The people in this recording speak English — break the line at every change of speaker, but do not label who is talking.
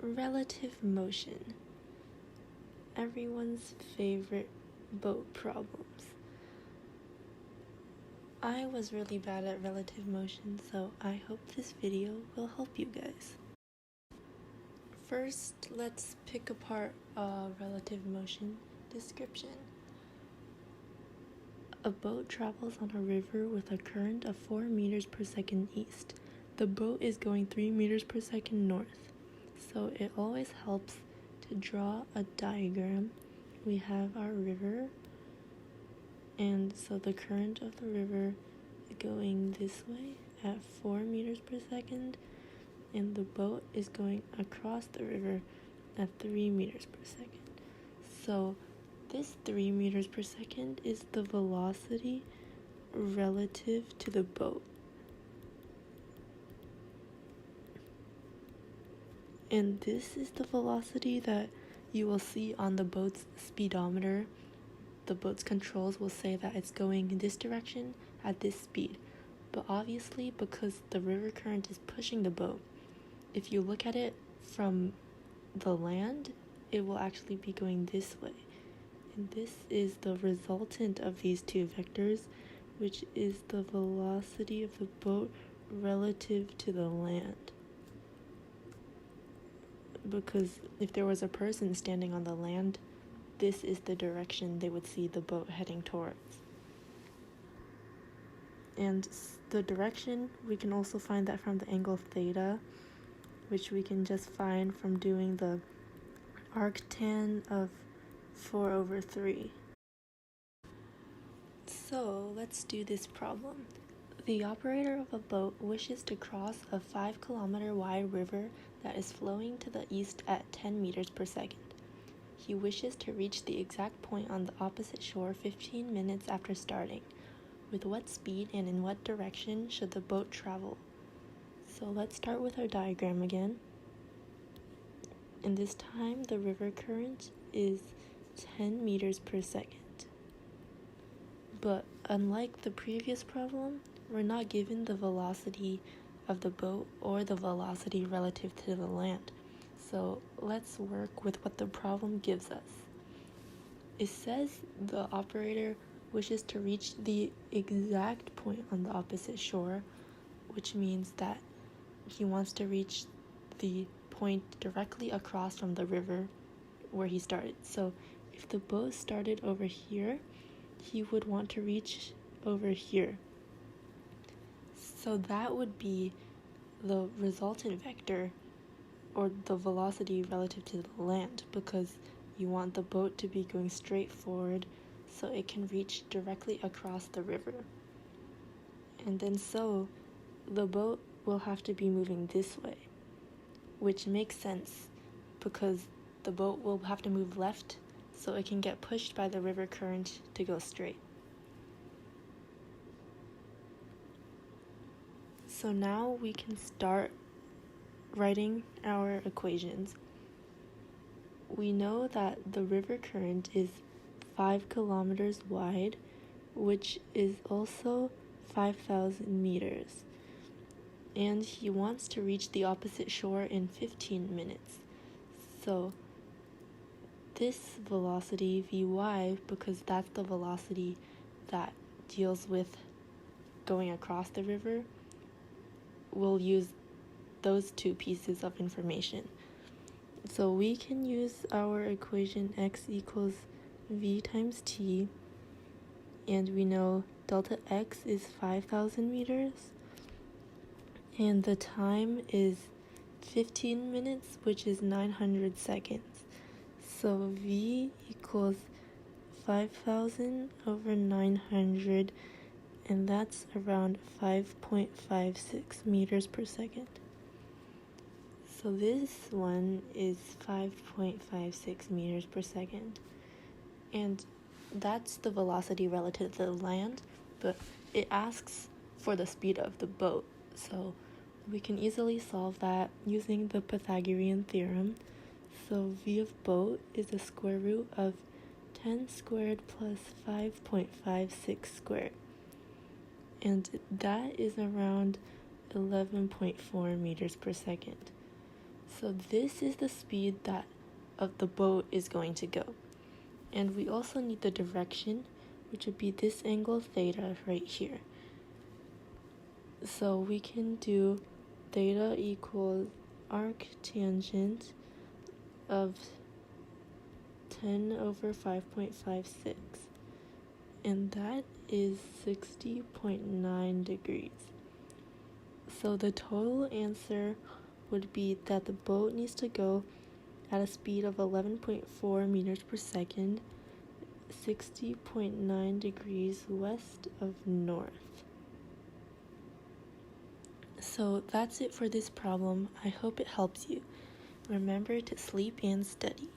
Relative motion. Everyone's favorite boat problems. I was really bad at relative motion, so I hope this video will help you guys. First, let's pick apart relative motion description. A boat travels on a river with a current of 4 meters per second east. The boat is going 3 meters per second north. So it always helps to draw a diagram. We have our river, and so the current of the river is going this way at 4 meters per second, and the boat is going across the river at 3 meters per second. So this 3 meters per second is the velocity relative to the boat. And this is the velocity that you will see on the boat's speedometer. The boat's controls will say that it's going in this direction at this speed. But obviously, because the river current is pushing the boat, if you look at it from the land, it will actually be going this way. And this is the resultant of these two vectors, which is the velocity of the boat relative to the land. Because if there was a person standing on the land, this is the direction they would see the boat heading towards. And the direction, we can also find that from the angle theta, which we can just find from doing the arctan of 4/3. So let's do this problem. The operator of a boat wishes to cross a 5-kilometer wide river that is flowing to the east at 10 meters per second. He wishes to reach the exact point on the opposite shore 15 minutes after starting. With what speed and in what direction should the boat travel? So let's start with our diagram again. And this time the river current is 10 meters per second. But unlike the previous problem, we're not given the velocity of the boat or the velocity relative to the land. So let's work with what the problem gives us. It says the operator wishes to reach the exact point on the opposite shore, which means that he wants to reach the point directly across from the river where he started. So if the boat started over here, he would want to reach over here. So that would be the resultant vector, or the velocity relative to the land, because you want the boat to be going straight forward so it can reach directly across the river. And then so the boat will have to be moving this way, which makes sense because the boat will have to move left so it can get pushed by the river current to go straight. So now we can start writing our equations. We know that the river current is 5 kilometers wide, which is also 5,000 meters. And he wants to reach the opposite shore in 15 minutes. So this velocity, Vy, because that's the velocity that deals with going across the river, we'll use those two pieces of information. So we can use our equation x equals v times t, and we know delta x is 5,000 meters, and the time is 15 minutes, which is 900 seconds. So v equals 5,000 over 900, and that's around 5.56 meters per second. So this one is 5.56 meters per second. And that's the velocity relative to the land, but it asks for the speed of the boat. So we can easily solve that using the Pythagorean theorem. So v of boat is the square root of 10 squared plus 5.56 squared. And that is around 11.4 meters per second. So this is the speed that of the boat is going to go. And we also need the direction, which would be this angle theta right here. So we can do theta equals arctangent of 10 over 5.56, and that is 60.9 degrees. So the total answer would be that the boat needs to go at a speed of 11.4 meters per second, 60.9 degrees west of north. So that's it for this problem. I hope it helps you. Remember to sleep and study.